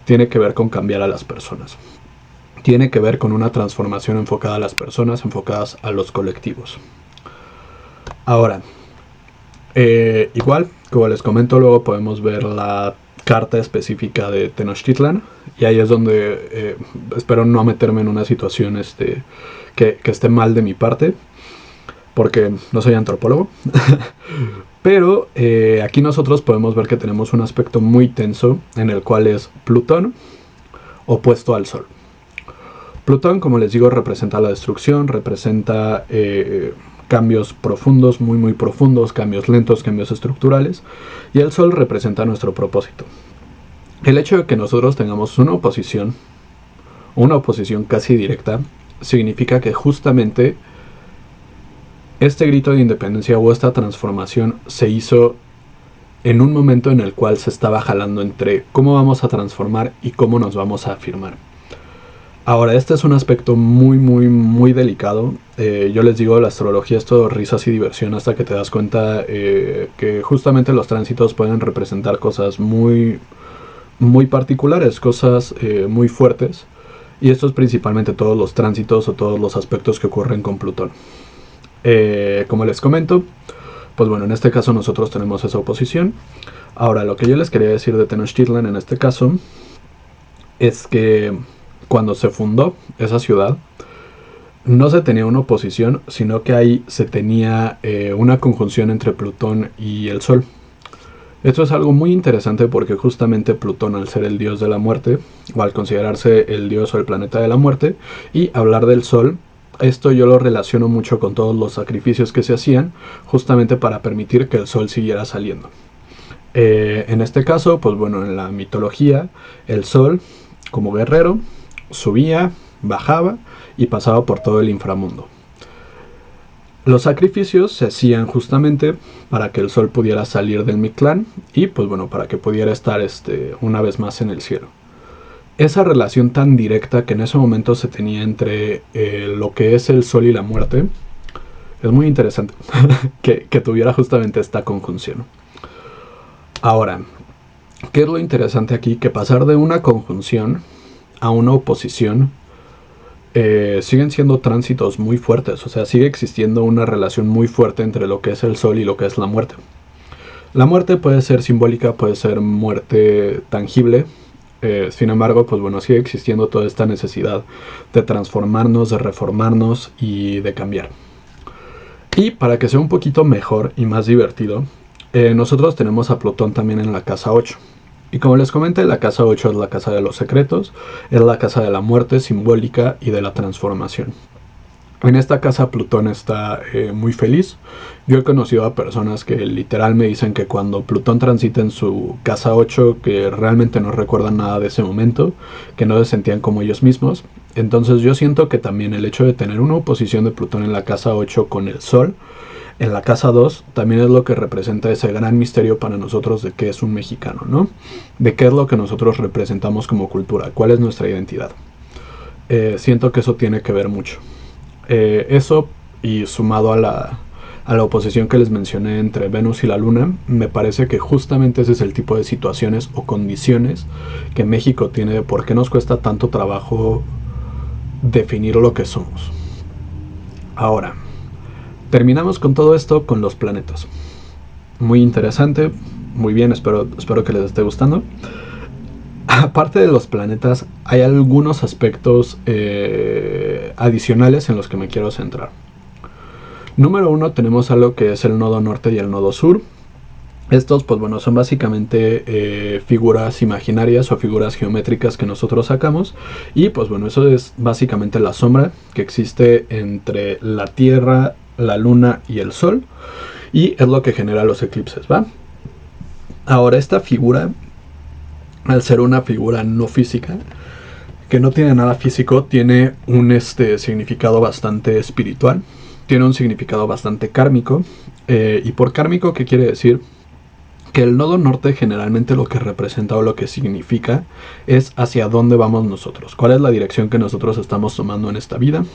tiene que ver con cambiar a las personas. Tiene que ver con una transformación enfocada a las personas, enfocadas a los colectivos. Ahora, igual, como les comento, luego podemos ver la carta específica de Tenochtitlan, y ahí es donde espero no meterme en una situación que esté mal de mi parte, porque no soy antropólogo. Pero aquí nosotros podemos ver que tenemos un aspecto muy tenso en el cual es Plutón opuesto al Sol. Plutón, como les digo, representa la destrucción, representa cambios profundos, muy profundos, cambios lentos, cambios estructurales, y el Sol representa nuestro propósito. El hecho de que nosotros tengamos una oposición casi directa, significa que justamente este grito de independencia o esta transformación se hizo en un momento en el cual se estaba jalando entre cómo vamos a transformar y cómo nos vamos a afirmar. Ahora, este es un aspecto muy delicado. Yo les digo, la astrología es todo risas y diversión hasta que te das cuenta que justamente los tránsitos pueden representar cosas muy particulares, cosas muy fuertes. Y esto es principalmente todos los tránsitos o todos los aspectos que ocurren con Plutón. Como les comento, pues bueno, en este caso nosotros tenemos esa oposición. Ahora, lo que yo les quería decir de Tenochtitlan en este caso es que cuando se fundó esa ciudad, no se tenía una oposición, sino que ahí se tenía una conjunción entre Plutón y el Sol. Esto es algo muy interesante porque justamente Plutón, al ser el dios de la muerte, o al considerarse el dios o el planeta de la muerte, y hablar del Sol, esto yo lo relaciono mucho con todos los sacrificios que se hacían, justamente para permitir que el Sol siguiera saliendo. En este caso, pues bueno, en la mitología, el Sol, como guerrero, subía, bajaba y pasaba por todo el inframundo. Los sacrificios se hacían justamente para que el Sol pudiera salir del Mictlán y pues bueno, para que pudiera estar una vez más en el cielo. Esa relación tan directa que en ese momento se tenía entre lo que es el Sol y la muerte, es muy interesante que tuviera justamente esta conjunción. Ahora, ¿qué es lo interesante aquí? Que pasar de una conjunción a una oposición siguen siendo tránsitos muy fuertes, o sea, sigue existiendo una relación muy fuerte entre lo que es el Sol y lo que es la muerte. La muerte puede ser simbólica, puede ser muerte tangible, sin embargo, pues bueno, sigue existiendo toda esta necesidad de transformarnos, de reformarnos y de cambiar. Y para que sea un poquito mejor y más divertido, nosotros tenemos a Plutón también en la casa 8. Y como les comenté, la casa 8 es la casa de los secretos, es la casa de la muerte simbólica y de la transformación. En esta casa Plutón está muy feliz. Yo he conocido a personas que literal me dicen que cuando Plutón transita en su casa 8, que realmente no recuerdan nada de ese momento, que no se sentían como ellos mismos. Entonces yo siento que también el hecho de tener una oposición de Plutón en la casa 8 con el Sol, en la casa 2, también es lo que representa ese gran misterio para nosotros de qué es un mexicano, ¿no? De qué es lo que nosotros representamos como cultura, cuál es nuestra identidad. Siento que eso tiene que ver mucho. Eso, y sumado a la oposición que les mencioné entre Venus y la Luna, me parece que justamente ese es el tipo de situaciones o condiciones que México tiene de por qué nos cuesta tanto trabajo definir lo que somos. Ahora, terminamos con todo esto con los planetas. Muy interesante, muy bien, espero que les esté gustando. Aparte de los planetas, hay algunos aspectos adicionales en los que me quiero centrar. Número 1, tenemos algo que es el nodo norte y el nodo sur. Estos, pues bueno, son básicamente figuras imaginarias o figuras geométricas que nosotros sacamos. Y pues bueno, eso es básicamente la sombra que existe entre la Tierra, la Luna y el Sol. Y es lo que genera los eclipses, ¿va? Ahora, esta figura, al ser una figura no física, que no tiene nada físico, tiene un significado bastante espiritual. Tiene un significado bastante kármico. Y por kármico, ¿qué quiere decir? Que el nodo norte generalmente lo que representa o lo que significa es hacia dónde vamos nosotros, cuál es la dirección que nosotros estamos tomando en esta vida.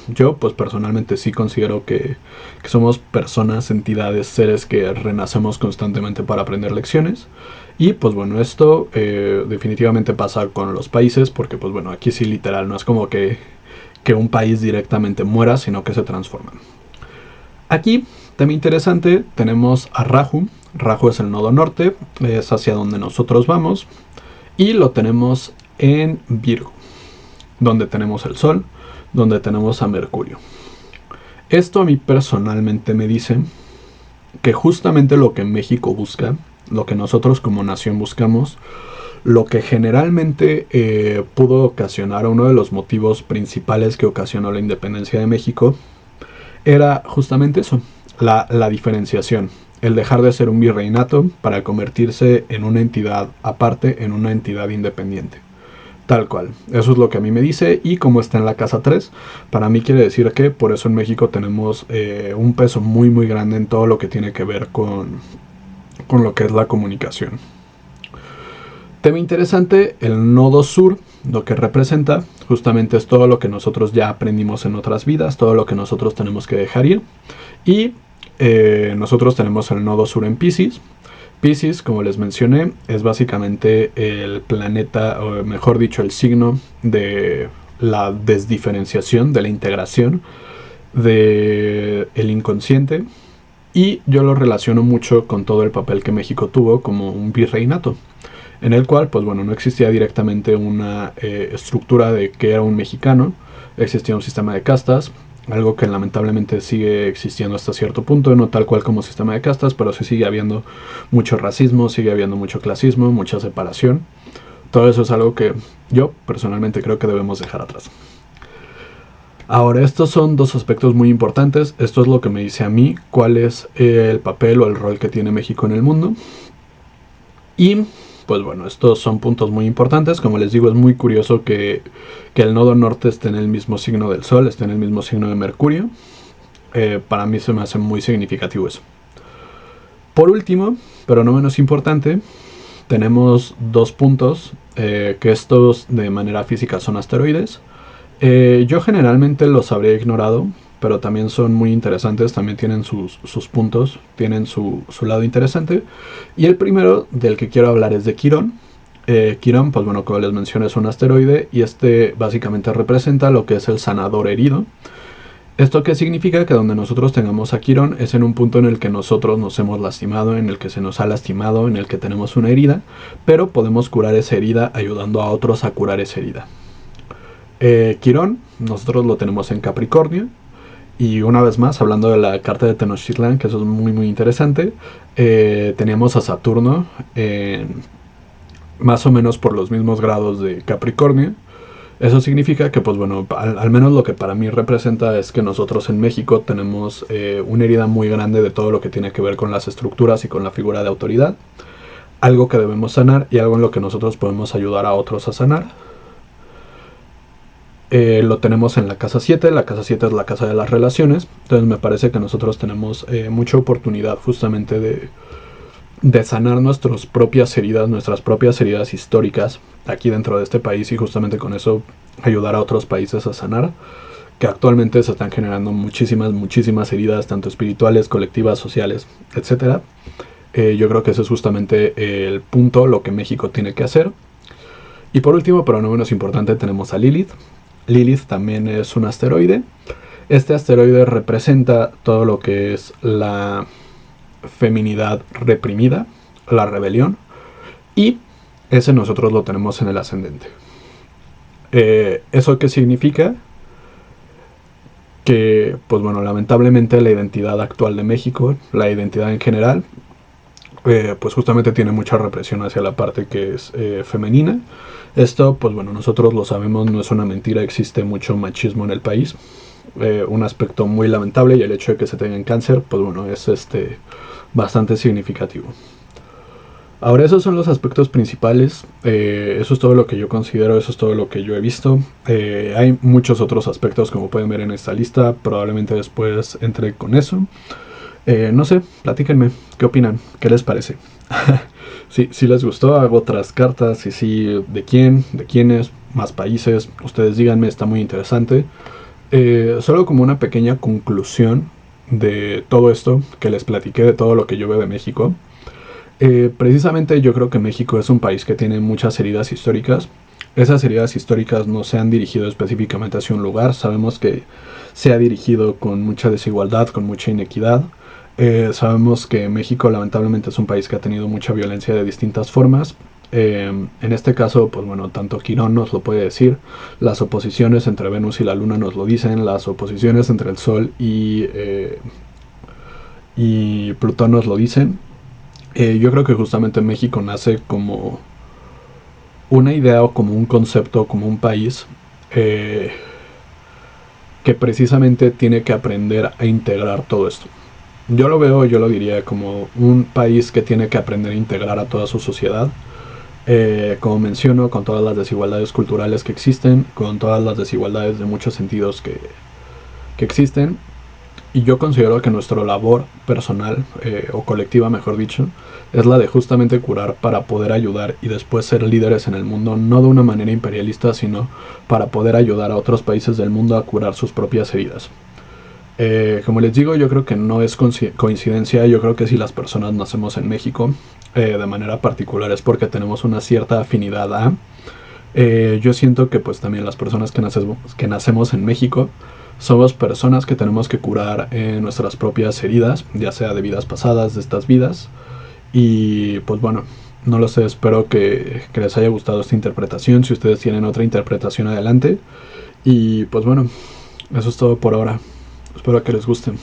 Yo pues personalmente sí considero que somos personas, entidades, seres que renacemos constantemente para aprender lecciones. Y pues bueno, esto definitivamente pasa con los países, porque pues bueno, aquí sí literal no es como que un país directamente muera, sino que se transforma. Aquí, tema interesante, tenemos a Rahu. Rahu es el nodo norte, es hacia donde nosotros vamos. Y lo tenemos en Virgo, donde tenemos el Sol, donde tenemos a Mercurio. Esto a mí personalmente me dice que justamente lo que México busca, lo que nosotros como nación buscamos, lo que generalmente pudo ocasionar, uno de los motivos principales que ocasionó la independencia de México, era justamente eso, la diferenciación, el dejar de ser un virreinato para convertirse en una entidad aparte, en una entidad independiente. Tal cual, eso es lo que a mí me dice, y como está en la casa 3, para mí quiere decir que por eso en México tenemos un peso muy muy grande en todo lo que tiene que ver con lo que es la comunicación. Tema interesante, el nodo sur, lo que representa justamente es todo lo que nosotros ya aprendimos en otras vidas, todo lo que nosotros tenemos que dejar ir. Y nosotros tenemos el nodo sur en Piscis. Piscis, como les mencioné, es básicamente el planeta, o mejor dicho, el signo de la desdiferenciación, de la integración del inconsciente. Y yo lo relaciono mucho con todo el papel que México tuvo como un virreinato, en el cual, pues bueno, no existía directamente una estructura de que era un mexicano, existía un sistema de castas, algo que lamentablemente sigue existiendo hasta cierto punto, no tal cual como sistema de castas, pero sí sigue habiendo mucho racismo, sigue habiendo mucho clasismo, mucha separación. Todo eso es algo que yo personalmente creo que debemos dejar atrás. Ahora, estos son dos aspectos muy importantes. Esto es lo que me dice a mí cuál es el papel o el rol que tiene México en el mundo. Y pues bueno, estos son puntos muy importantes. Como les digo, es muy curioso que el nodo norte esté en el mismo signo del Sol, esté en el mismo signo de Mercurio. Para mí se me hace muy significativo eso. Por último, pero no menos importante, tenemos dos puntos, que estos de manera física son asteroides. Yo generalmente los habría ignorado, pero también son muy interesantes, también tienen sus puntos, tienen su lado interesante. Y el primero del que quiero hablar es de Quirón. Quirón, pues bueno, como les mencioné, es un asteroide y este básicamente representa lo que es el sanador herido. ¿Esto qué significa? Que donde nosotros tengamos a Quirón es en un punto en el que nosotros nos hemos lastimado, en el que se nos ha lastimado, en el que tenemos una herida, pero podemos curar esa herida ayudando a otros a curar esa herida. Quirón, nosotros lo tenemos en Capricornio. Y una vez más, hablando de la carta de Tenochtitlan, que eso es muy muy interesante, teníamos a Saturno más o menos por los mismos grados de Capricornio. Eso significa que, pues bueno, al menos lo que para mí representa es que nosotros en México tenemos una herida muy grande de todo lo que tiene que ver con las estructuras y con la figura de autoridad. Algo que debemos sanar y algo en lo que nosotros podemos ayudar a otros a sanar. Lo tenemos en la casa 7. La casa 7 es la casa de las relaciones. Entonces me parece que nosotros tenemos mucha oportunidad justamente de sanar nuestras propias heridas históricas aquí dentro de este país, y justamente con eso ayudar a otros países a sanar, que actualmente se están generando muchísimas heridas, tanto espirituales, colectivas, sociales, etcétera. Yo creo que ese es justamente el punto, lo que México tiene que hacer. Y por último, pero no menos importante, tenemos a Lilith. Lilith también es un asteroide. Este asteroide representa todo lo que es la feminidad reprimida, la rebelión, y ese nosotros lo tenemos en el ascendente. ¿Eso qué significa? Que, pues bueno, lamentablemente la identidad actual de México, la identidad en general, pues justamente tiene mucha represión hacia la parte que es femenina. Esto, pues bueno, nosotros lo sabemos, no es una mentira, existe mucho machismo en el país. Un aspecto muy lamentable, y el hecho de que se tengan cáncer, pues bueno, es bastante significativo. Ahora, esos son los aspectos principales. Eso es todo lo que yo considero, eso es todo lo que yo he visto. Hay muchos otros aspectos, como pueden ver en esta lista. Probablemente después entre con eso. No sé, platíquenme, ¿qué opinan? ¿Qué les parece? Si les gustó, hago otras cartas. Y si, ¿de quién? ¿De quiénes? Más países. Ustedes díganme, está muy interesante. Solo como una pequeña conclusión de todo esto que les platiqué, de todo lo que yo veo de México. Precisamente yo creo que México es un país que tiene muchas heridas históricas. Esas heridas históricas no se han dirigido específicamente hacia un lugar. Sabemos que se ha dirigido con mucha desigualdad, con mucha inequidad. Sabemos que México lamentablemente es un país que ha tenido mucha violencia de distintas formas. En este caso, pues bueno, tanto Quirón nos lo puede decir, las oposiciones entre Venus y la Luna nos lo dicen, las oposiciones entre el Sol y Plutón nos lo dicen. Yo creo que justamente México nace como una idea o como un concepto, como un país eh, que precisamente tiene que aprender a integrar todo esto. Yo lo veo, yo lo diría como un país que tiene que aprender a integrar a toda su sociedad. Como menciono, con todas las desigualdades culturales que existen, con todas las desigualdades de muchos sentidos que existen. Y yo considero que nuestra labor personal, o colectiva mejor dicho, es la de justamente curar para poder ayudar y después ser líderes en el mundo, no de una manera imperialista, sino para poder ayudar a otros países del mundo a curar sus propias heridas. Como les digo, yo creo que no es coincidencia. Yo creo que si las personas nacemos en México, de manera particular, es porque tenemos una cierta afinidad a... yo siento que pues también las personas que nacemos en México somos personas que tenemos que curar nuestras propias heridas, ya sea de vidas pasadas, de estas vidas. Y pues bueno, no lo sé, espero que les haya gustado esta interpretación. Si ustedes tienen otra interpretación, adelante. Y pues bueno, eso es todo por ahora. Espero que les guste.